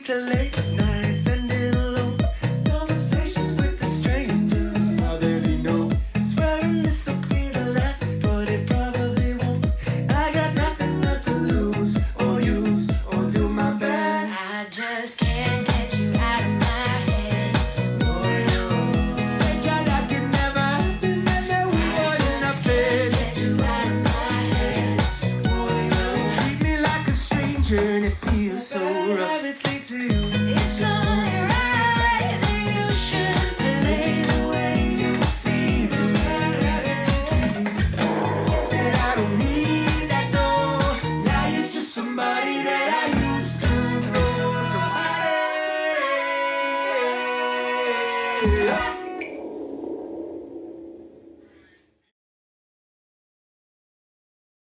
to late nights ending alone. Conversations with a stranger, how did he know? Swearing this will be the last, but it probably won't. I got nothing left to lose or use or do my best. I just can't get you out of my head. Boy, no. Think that could never happen, and that we wouldn't have been. Get you out of my head. Boy, no. Treat me like a stranger, and it feels so rough. It's only right that you should play the way you feel. Said I don't need that though. Now you're just somebody that I used to know. Somebody.